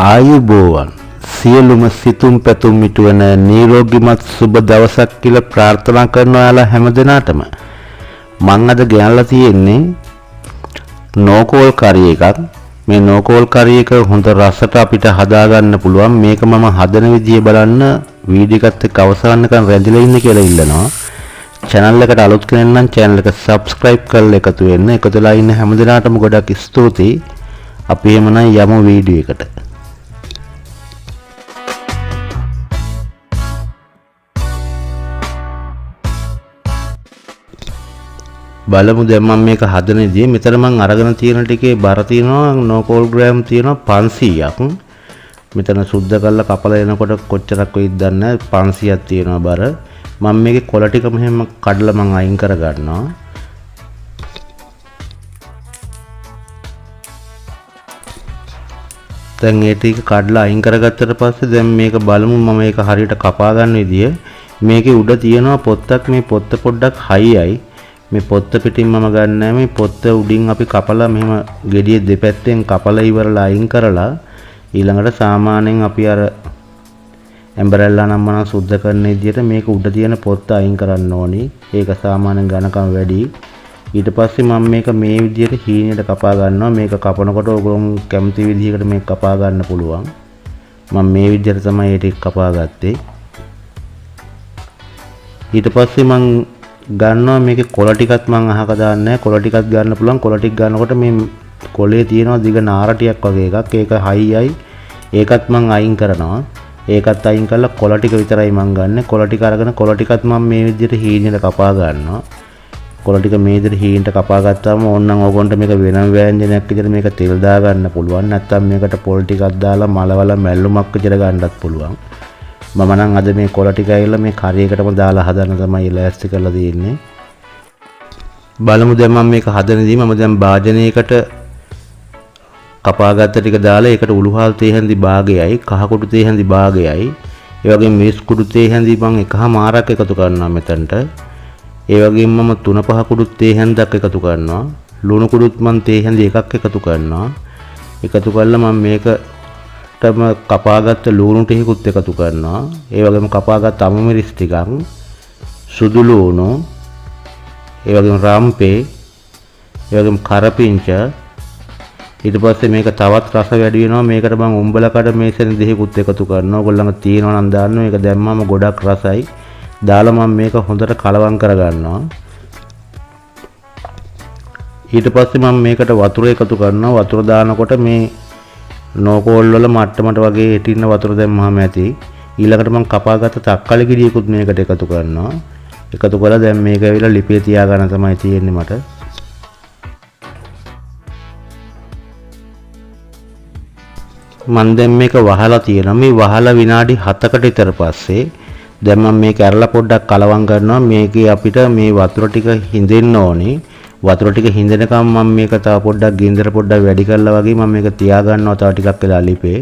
ආයුබෝවන් සියලුම සිතුම් පැතුම් මිටුවන නිරෝගීමත් සුබ දවසක් කියලා ප්‍රාර්ථනා කරන ඔයාලා හැමදෙනාටම මම අද ගෙනල්ලා තියෙන්නේ නෝකෝල් කරි එකක්. මේ නෝකෝල් කරි එක හොඳ රසට අපිට හදා ගන්න පුළුවන්. මේක මම හදන විදිය බලන්න වීඩියෝ එකත් එක්ක අවසානකම් රැඳිලා ඉන්න කියලා ඉල්ලනවා. channel එකට අලුත් කෙනෙක් නම් channel එක subscribe කරලා එකතු වෙන්න. එකතුලා ඉන්න හැමදෙනාටම ගොඩක් ස්තුතියි. අපි එහෙමනම් යමු වීඩියෝ එකට. බලමු දැන් මම මේක හදන විදිය. මෙතන මම අරගෙන තියෙන ටිකේ බර තියෙනවා නෝකෝල් ග්‍රෑම් තියෙනවා 500ක්. මෙතන සුද්ධ කරලා කපලා එනකොට කොච්චරක් වෙයිද දන්නේ නැහැ. 500ක් තියෙනවා බර. මම මේකේ කොළ ටික මෙහෙම කඩලා මම අයින් කර ගන්නවා. දැන් මේ ටික කඩලා අයින් කරගත්තට පස්සේ දැන් මේක බලමු මම මේක හරියට කපා ගන්න විදිය. මේකේ උඩ තියෙනවා පොත්තක්. මේ පොත්ත පොඩ්ඩක් හයියයි. මේ පොත්ත පිටින් මම ගන්නෑ. මේ පොත්ත උඩින් අපි කපලා මෙහෙම ගෙඩිය දෙපැත්තෙන් කපලා ඉවරලා අයින් කරලා ඊළඟට සාමාන්‍යයෙන් අපි අර ඇම්බරෙල්ලා නම් මම සුද්ධ කරන විදියට මේක උඩ තියෙන පොත්ත අයින් කරන්න ඕනි. ඒක සාමාන්‍යයෙන් ඝනකම් වැඩි. ඊට පස්සේ මම මේක මේ විදියට හීනෙට කපා ගන්නවා. මේක කපනකොට ඕගොල්ලෝ කැමති විදිහකට මේක කපා ගන්න පුළුවන්. මම මේ විදියට තමයි ඒක කපා ගත්තේ. ඊට පස්සේ මම ගන්නවා මේකේ කොළ ටිකක් මම අහක දාන්නේ. කොළ ටිකක් ගන්න පුළුවන්. කොළ ටික ගන්නකොට මේ කොළේ තියෙනවා දිග නාරටියක් වගේ එකක්. ඒක හයියයි. ඒකත් මම අයින් කරනවා. ඒකත් අයින් කරලා කොළ ටික විතරයි මම ගන්නෙ. කොළ ටික අරගෙන කොළ ටිකත් මම මේ විදිහට හීනෙට කපා ගන්නවා. කොළ ටික මේ විදිහට හීනට කපා ගත්තාම ඕනනම් ඕගොන්ට මේක වෙනම ව්‍යංජනයක් විදිහට මේක තෙල් දා ගන්න පුළුවන්. නැත්නම් මේකට පොල් ටිකක් දාලා මලවල මැල්ලුමක් විදිහට ගන්නත් පුළුවන්. මම නම් අද මේ කොළ ටික ඇවිල්ලා මේ කරි එකටම දාලා හදන්න තමයි ලෑස්ති කරලා තියෙන්නේ. බලමු දැන් මම මේක හදනදී මම දැන් භාජනයකට කපාගත්ත ටික දාලා ඒකට උළුහල් තේ හැඳි භාගයයි කහ කුඩු තේ හැඳි භාගයයි ඒ වගේම මිස් කුඩු තේ හැඳි මම එකමාරක් එකතු කරනවා මෙතනට. ඒ වගේම මම 3-5 කුඩු තේ හැඳක් එකතු කරනවා. ලුණු කුඩුත් මම තේ හැඳි එකක් එකතු කරනවා. එකතු කරලා මම මේකටම කපාගත්ත ලුණු ටිකකුත් එකතු කරනවා. ඒ වගේම කපාගත්ත අමු මිරිස් ටිකක්, සුදු ලුණු, ඒ වගේම රම්පේ, ඒ වගේම කරපිංච. ඊට පස්සේ මේක තවත් රස වැඩි වෙනවා. මේකට මම උඹලා කඩ මේසෙන් දෙහිකුත් එකතු කරනවා. ඔයගොල්ලන්ගේ තියෙනවා නම් දාන්න. මේක දැම්මම ගොඩක් රසයි. දාලා මම මේක හොඳට කලවම් කරගන්නවා. ඊට පස්සේ මම මේකට වතුර එකතු කරනවා. වතුර දානකොට මේ නෝකෝල් වල මට්ටමට වගේ හිටින්න වතුර දැම්මම ඇති. ඊළඟට මම කපාගත්ත තක්කාලි ගෙඩියකුත් මේකට එකතු කරනවා. එකතු කරලා දැන් මේක ඇවිල්ලා ලිපේ තියාගන්න තමයි තියෙන්නේ මට. මම දැන් මේක වහලා තියෙනවා. මේ වහලා විනාඩි 7කට විතර පස්සේ දැන් මම මේක ඇරලා පොඩ්ඩක් කලවම් කරනවා. මේකේ අපිට මේ වතුර ටික හිඳෙන්න ඕනේ. වතුර ටික හිඳෙනකම් මම මේක තව පොඩ්ඩක් ගින්දර පොඩ්ඩක් වැඩි කරලා වගේ මම මේක තියා ගන්නවා තව ටිකක් වෙලා ලිපේ.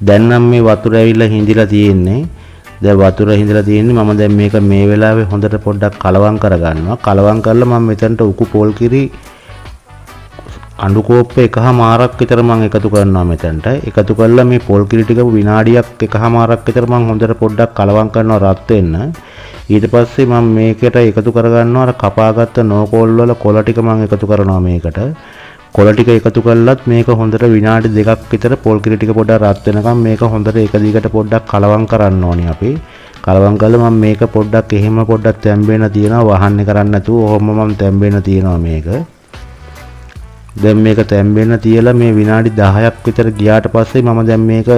දැන් නම් මේ වතුර ඇවිල්ලා හිඳිලා තියෙන්නේ. දැන් වතුර හිඳිලා තියෙන්නේ. මම දැන් මේක මේ වෙලාවේ හොඳට පොඩ්ඩක් කලවම් කරගන්නවා. කලවම් කරලා මම මෙතනට උකු පොල් කිරි අඬු කෝප්ප එකමාරක් විතර මම එකතු කරනවා මෙතනට. එකතු කරලා මේ පොල් කිරි ටික විනාඩියක් එකමාරක් විතර මම හොඳට පොඩ්ඩක් කලවම් කරනවා රත් වෙන්න. ඊට පස්සේ මම මේකට එකතු කරගන්නවා අර කපාගත්ත නෝකෝල් වල කොළ ටික මම එකතු කරනවා මේකට. කොළ ටික එකතු කළත් මේක හොඳට විනාඩි 2ක් විතර පොල් කිරි ටික පොඩ්ඩක් රත් වෙනකම් මේක හොඳට එක දිගට පොඩ්ඩක් කලවම් කරන්න ඕනේ අපි. කලවම් කළා මම මේක පොඩ්ඩක් එහෙම පොඩ්ඩක් තැම්බෙන්න තියනවා. වහන්නේ කරන්නේ නැතුව ඔහොම මම තැම්බෙන්න තියනවා මේක. දැන් මේක තැම්බෙන්න තියලා මේ විනාඩි 10ක් විතර ගියාට පස්සේ මම දැන් මේක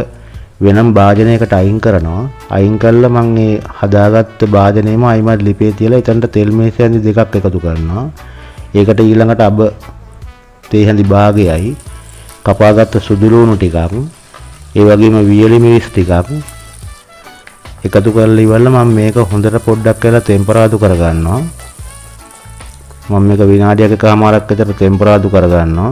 වෙනම භාජනයකට අයින් කරනවා. අයින් කළා මම මේ හදාගත්ත භාජනයේම අයිමත් ලිපේ තියලා එතනට තෙල් මේස හැඳි දෙකක් එකතු කරනවා. ඒකට ඊළඟට අබ තේ හැඳි භාගයයි කපාගත්ත සුදු ලුණු ටිකක්, ඒ වගේම වියලි මිරිස් ටිකක් එකතු කරලා ඉවරලා මම මේක හොඳට පොඩ්ඩක් කරලා ටෙම්පරාදු කරගන්නවා. මම මේක විනාඩියක් එකමාරක් විතර ටෙම්පරාදු කරගන්නවා.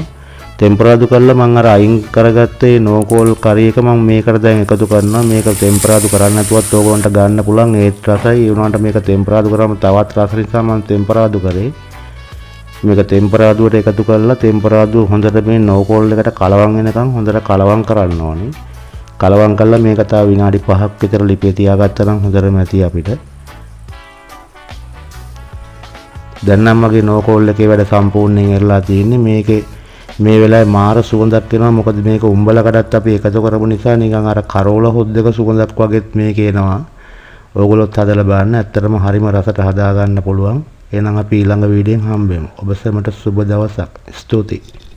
ටෙම්පරාදු කරලා මම අර අයින් කරගත්තේ නෝකෝල් කරි එක මම මේකට දැන් එකතු කරනවා. මේක ටෙම්පරාදු කරන්න නැතුවත් ඕගොන්ට ගන්න පුළුවන්. ඒත් රසයි. ඒ වුණාට මේක ටෙම්පරාදු කරාම තවත් රස නිසා මම ටෙම්පරාදු කරේ. මේක ටෙම්පරාදුවට එකතු කරලා ටෙම්පරාදුව හොඳට මේ නෝකෝල් එකට කලවම් වෙනකන් හොඳට කලවම් කරන්න ඕනේ. කලවම් කරලා මේක තව විනාඩි 5ක් විතර ලිපේ තියාගත්තා නම් හොඳටම ඇති අපිට. දැන් නම් මගේ නෝ කෝල් එකේ වැඩ සම්පූර්ණයෙන් ඉරලා තියෙන්නේ. මේකේ මේ වෙලාවේ මාර සුවඳක් එනවා. මොකද මේක උඹල කඩත් අපි එකතු කරපු නිසා නිකන් අර කරෝල හොද්දක සුවඳක් වගේත් මේක එනවා. ඕගොල්ලොත් හදලා බලන්න. ඇත්තටම හරිම රසට හදා ගන්න පුළුවන්. එහෙනම් අපි ඊළඟ වීඩියෝෙන් හම්බෙමු. ඔබ සැමට සුබ දවසක්. ස්තුතියි.